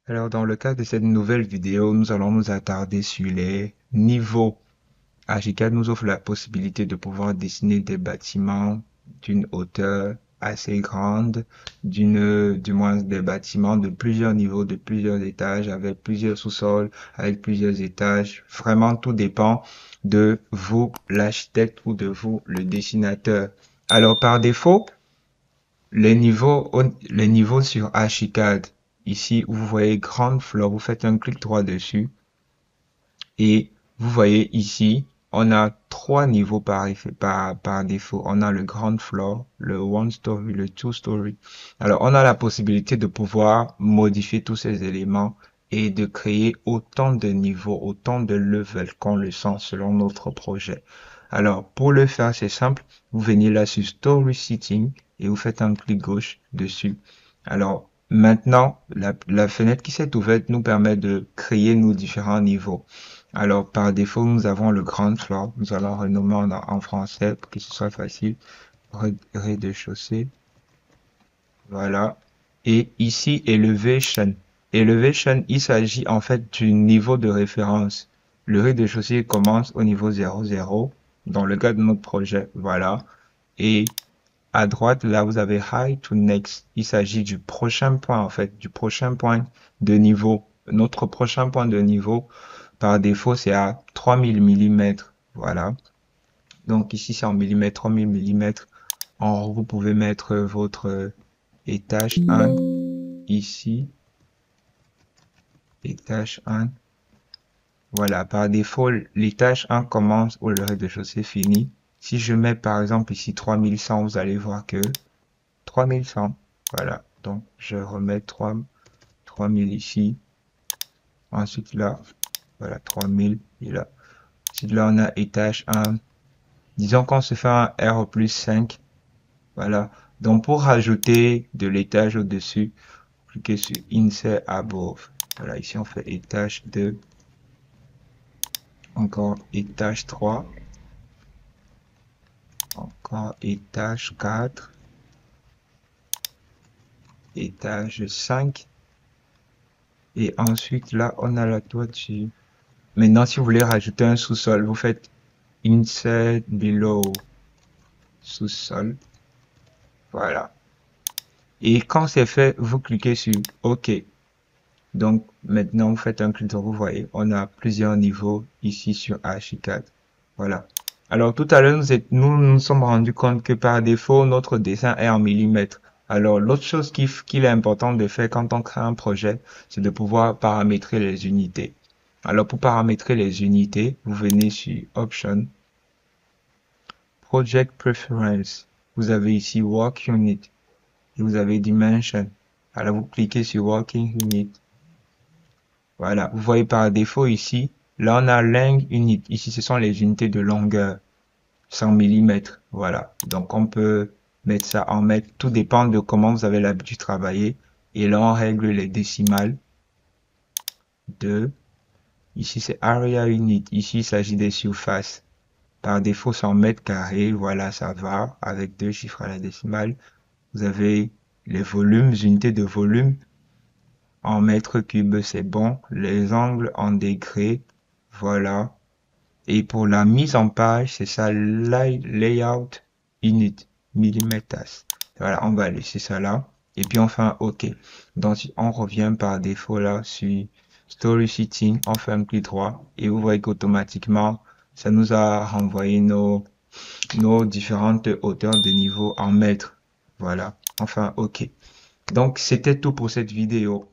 Alors, dans le cadre de cette nouvelle vidéo, nous allons nous attarder sur les niveaux. Archicad nous offre la possibilité de pouvoir dessiner des bâtiments d'une hauteur assez grande, du moins des bâtiments de plusieurs niveaux, de plusieurs étages, avec plusieurs sous-sols, avec plusieurs étages. Vraiment, tout dépend de vous, l'architecte, ou de vous, le dessinateur. Alors, par défaut, les niveaux sur Archicad, ici où vous voyez Ground Floor, vous faites un clic droit dessus et vous voyez ici, on a trois niveaux par défaut. On a le Ground Floor, le One Story, le Two Story. Alors, on a la possibilité de pouvoir modifier tous ces éléments et de créer autant de niveaux, autant de levels qu'on le sent selon notre projet. Alors, pour le faire, c'est simple. Vous venez là sur Story Setting et vous faites un clic gauche dessus. Alors, maintenant, la fenêtre qui s'est ouverte nous permet de créer nos différents niveaux. Alors, par défaut, nous avons le ground floor. Nous allons renommer en français pour que ce soit facile. Rez-de-chaussée. Voilà. Et ici, elevation. Elevation, il s'agit en fait du niveau de référence. Le rez-de-chaussée commence au niveau 00 dans le cas de notre projet. Voilà. Et à droite, là, vous avez high to next. Il s'agit du prochain point, en fait, du prochain point de niveau. Notre prochain point de niveau, par défaut, c'est à 3000 millimètres. Voilà. Donc ici, c'est en millimètres, 3000 millimètres. En haut, vous pouvez mettre votre étage 1. Ici, étage 1. Voilà. Par défaut, l'étage 1 commence où le rez-de-chaussée finit. Si je mets, par exemple, ici 3100, vous allez voir que 3100. Voilà. Donc, je remets 3000 ici. Ensuite, là, voilà, 3000. Et là. Ensuite, là, on a étage 1. Disons qu'on se fait un R plus 5. Voilà. Donc, pour rajouter de l'étage au-dessus, cliquez sur Insert Above. Voilà. Ici, on fait étage 2. Encore étage 3. Encore étage 4. Étage 5. Et ensuite, là, on a la toiture. Maintenant, si vous voulez rajouter un sous-sol, vous faites Insert Below sous-sol. Voilà. Et quand c'est fait, vous cliquez sur OK. Donc, maintenant, vous faites un clic droit, vous voyez, on a plusieurs niveaux ici sur Archicad. Voilà. Alors, tout à l'heure, nous sommes rendus compte que par défaut, notre dessin est en millimètres. Alors, l'autre chose qu'il est important de faire quand on crée un projet, c'est de pouvoir paramétrer les unités. Alors, pour paramétrer les unités, vous venez sur Option, Project Preference. Vous avez ici Work Unit. Et vous avez Dimension. Alors, vous cliquez sur Working Unit. Voilà, vous voyez par défaut ici, là on a Length Unit. Ici, ce sont les unités de longueur, 100 millimètres. Voilà, donc on peut mettre ça en mètres. Tout dépend de comment vous avez l'habitude de travailler. Et là, on règle les décimales. 2. Ici, c'est Area Unit. Ici, il s'agit des surfaces. Par défaut, c'est en mètres carrés. Voilà, ça va avec deux chiffres à la décimale. Vous avez les volumes, unités de volume. En mètres cubes, c'est bon. Les angles en degrés, voilà. Et pour la mise en page, c'est ça, layout unit, millimètres. Voilà, on va laisser ça là. Et puis on fait un OK. Donc on revient par défaut là sur Story Setting, on fait un clic droit et vous voyez qu'automatiquement, ça nous a renvoyé nos différentes hauteurs de niveau en mètres. Voilà, enfin OK. Donc c'était tout pour cette vidéo.